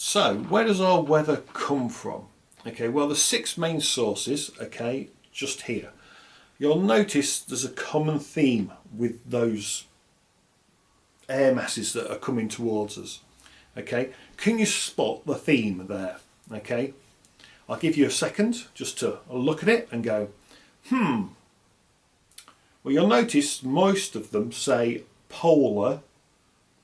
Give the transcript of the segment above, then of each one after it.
So where does our weather come from? Okay, well, the 6 main sources, okay, just here. You'll notice there's a common theme with those air masses that are coming towards us. Okay, can you spot the theme there? Okay, I'll give you a second just to look at it and go, well, you'll notice most of them say polar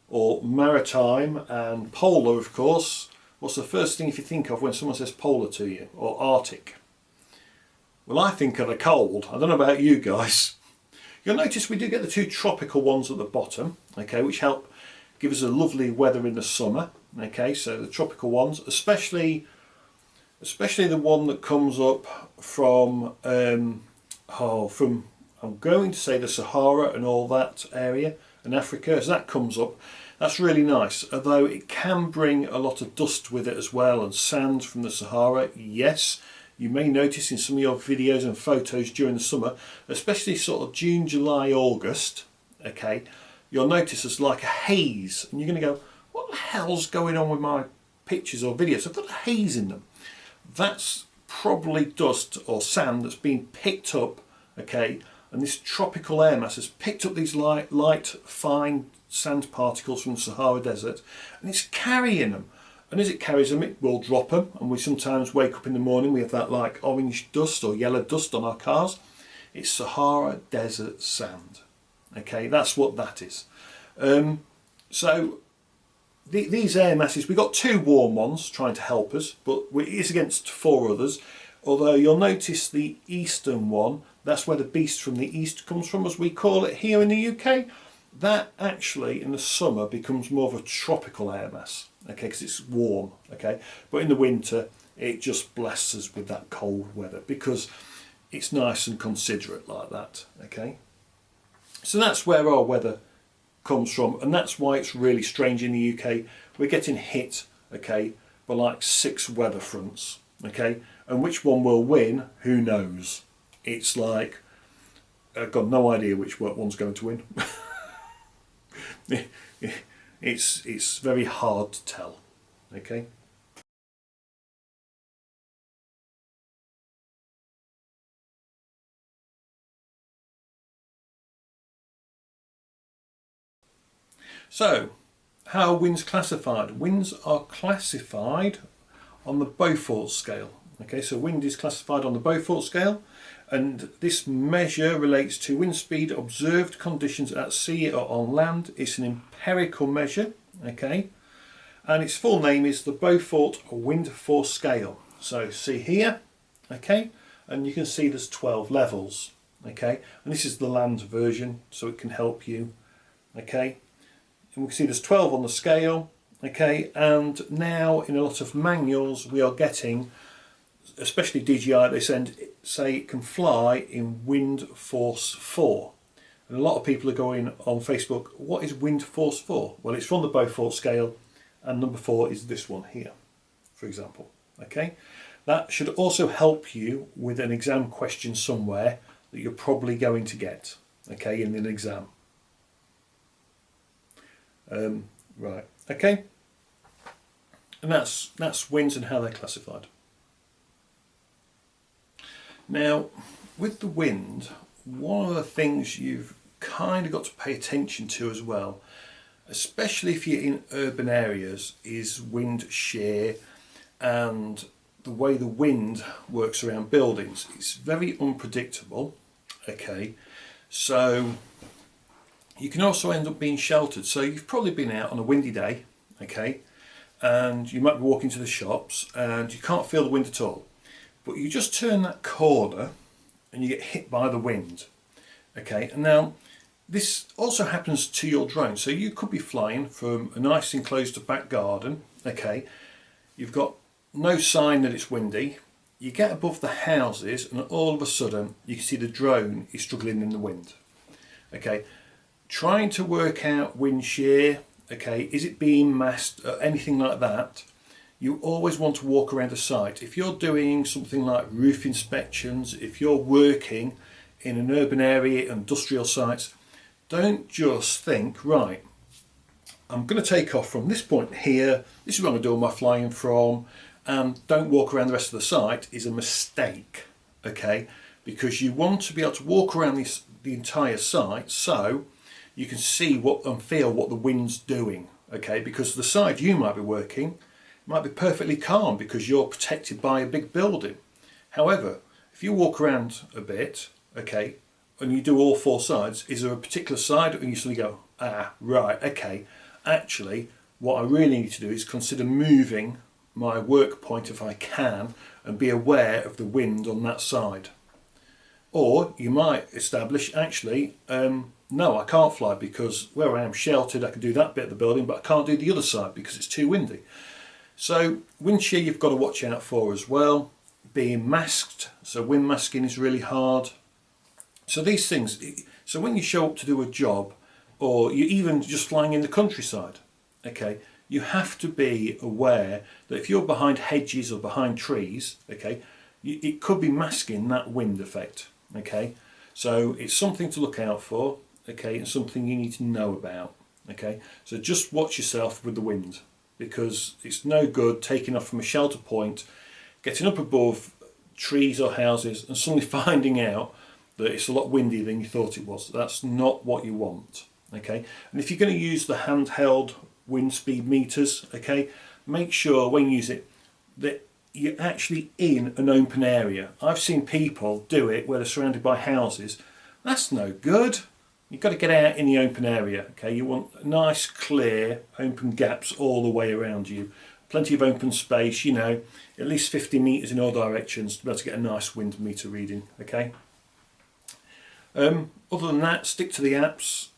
or maritime, and polar, of course, what's the first thing if you think of when someone says polar to you, or Arctic? Well, I think of the cold. I don't know about you guys. You'll notice we do get the 2 tropical ones at the bottom, okay, which help give us a lovely weather in the summer. Okay, so the tropical ones, especially the one that comes up from I'm going to say the Sahara and all that area, and Africa, as that comes up, that's really nice, although it can bring a lot of dust with it as well, and sand from the Sahara. Yes, you may notice in some of your videos and photos during the summer, especially sort of June, July, August, okay, you'll notice there's like a haze, and you're going to go, what the hell's going on with my pictures or videos? I've got a haze in them. That's probably dust or sand that's been picked up, okay, and this tropical air mass has picked up these light fine sand particles from the Sahara Desert, and it's carrying them, and as it carries them it will drop them, and we sometimes wake up in the morning, we have that like orange dust or yellow dust on our cars. It's Sahara Desert sand, okay, that's what that is. So these air masses, we've got 2 warm ones trying to help us, but it is against 4 others, although you'll notice the eastern one, that's where the beast from the east comes from, as we call it here in the UK. That actually in the summer becomes more of a tropical air mass, okay, because it's warm, okay, but in the winter it just blasts us with that cold weather because it's nice and considerate like that, okay. So that's where our weather comes from, and that's why it's really strange in the UK. We're getting hit, okay, by like 6 weather fronts, okay, and which one will win, who knows. It's like I've got no idea which one's going to win. It's very hard to tell, okay. So, how are winds classified? Winds are classified on the Beaufort scale. Okay, so wind is classified on the Beaufort scale, and this measure relates to wind speed, observed conditions at sea or on land. It's an empirical measure, okay, and its full name is the Beaufort Wind Force Scale. So see here, okay, and you can see there's 12 levels, okay, and this is the land version, so it can help you, okay. And we can see there's 12 on the scale, okay, and now in a lot of manuals we are getting, especially DJI, they say it can fly in wind force 4. And a lot of people are going on Facebook, what is wind force 4? Well, it's from the Beaufort scale, and number 4 is this one here, for example, okay. That should also help you with an exam question somewhere that you're probably going to get, okay, in an exam. Right, okay, and that's winds and how they're classified. Now, with the wind, one of the things you've kind of got to pay attention to as well, especially if you're in urban areas, is wind shear and the way the wind works around buildings. It's very unpredictable, okay, so you can also end up being sheltered. So you've probably been out on a windy day, okay, and you might be walking to the shops and you can't feel the wind at all, but you just turn that corner and you get hit by the wind, okay. And now this also happens to your drone, so you could be flying from a nice enclosed back garden, okay, you've got no sign that it's windy, you get above the houses and all of a sudden you can see the drone is struggling in the wind, okay. Trying to work out wind shear, okay, is it being masked or anything like that, you always want to walk around the site. If you're doing something like roof inspections, if you're working in an urban area, industrial sites, don't just think, right, I'm going to take off from this point here. This is where I'm going to do all my flying from, and don't walk around the rest of the site is a mistake, okay? Because you want to be able to walk around the entire site so you can see what and feel what the wind's doing, okay? Because the side you might be working might be perfectly calm because you're protected by a big building. However, if you walk around a bit, okay, and you do all four sides, is there a particular side and you suddenly go, ah, right, okay, actually what I really need to do is consider moving my work point if I can and be aware of the wind on that side. Or you might establish, actually, no, I can't fly because where I am sheltered I can do that bit of the building, but I can't do the other side because it's too windy. So wind shear you've got to watch out for as well. Being masked, so wind masking is really hard. So these things, so when you show up to do a job, or you're even just flying in the countryside, okay, you have to be aware that if you're behind hedges or behind trees, okay, it could be masking that wind effect, okay. So it's something to look out for, okay, and something you need to know about, okay. So just watch yourself with the wind, because it's no good taking off from a shelter point, getting up above trees or houses and suddenly finding out that it's a lot windier than you thought it was. That's not what you want, okay. And if you're going to use the handheld wind speed meters, okay, make sure when you use it that you're actually in an open area. I've seen people do it where they're surrounded by houses. That's no good. You've got to get out in the open area, okay. You want nice clear open gaps all the way around you, plenty of open space, you know, at least 50 meters in all directions to be able to get a nice wind meter reading, okay. Other than that, stick to the apps.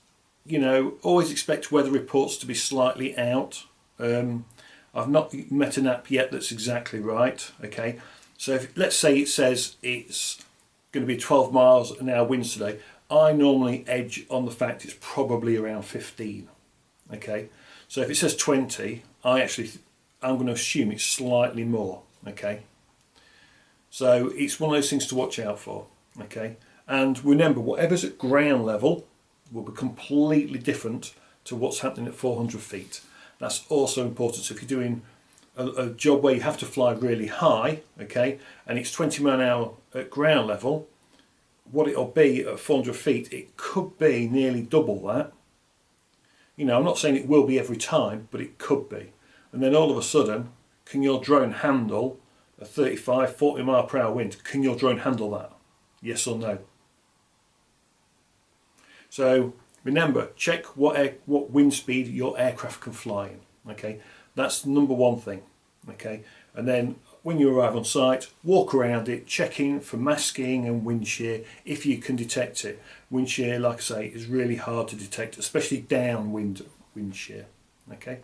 You know, always expect weather reports to be slightly out. I've not met an app yet that's exactly right, okay. So if, let's say it says it's going to be 12 miles an hour winds today, I normally edge on the fact it's probably around 15, okay. So if it says 20, I'm going to assume it's slightly more, okay. So it's one of those things to watch out for, okay. And remember, whatever's at ground level will be completely different to what's happening at 400 feet. That's also important. So if you're doing a job where you have to fly really high, okay, and it's 20 miles an hour at ground level, what it'll be at 400 feet, it could be nearly double that. You know, I'm not saying it will be every time, but it could be. And then all of a sudden, can your drone handle a 35, 40 mile per hour wind? Can your drone handle that? Yes or no? So remember, check what wind speed your aircraft can fly in, okay? That's the number one thing, okay? And then when you arrive on site, walk around it, checking for masking and wind shear if you can detect it. Wind shear, like I say, is really hard to detect, especially downwind wind shear, okay?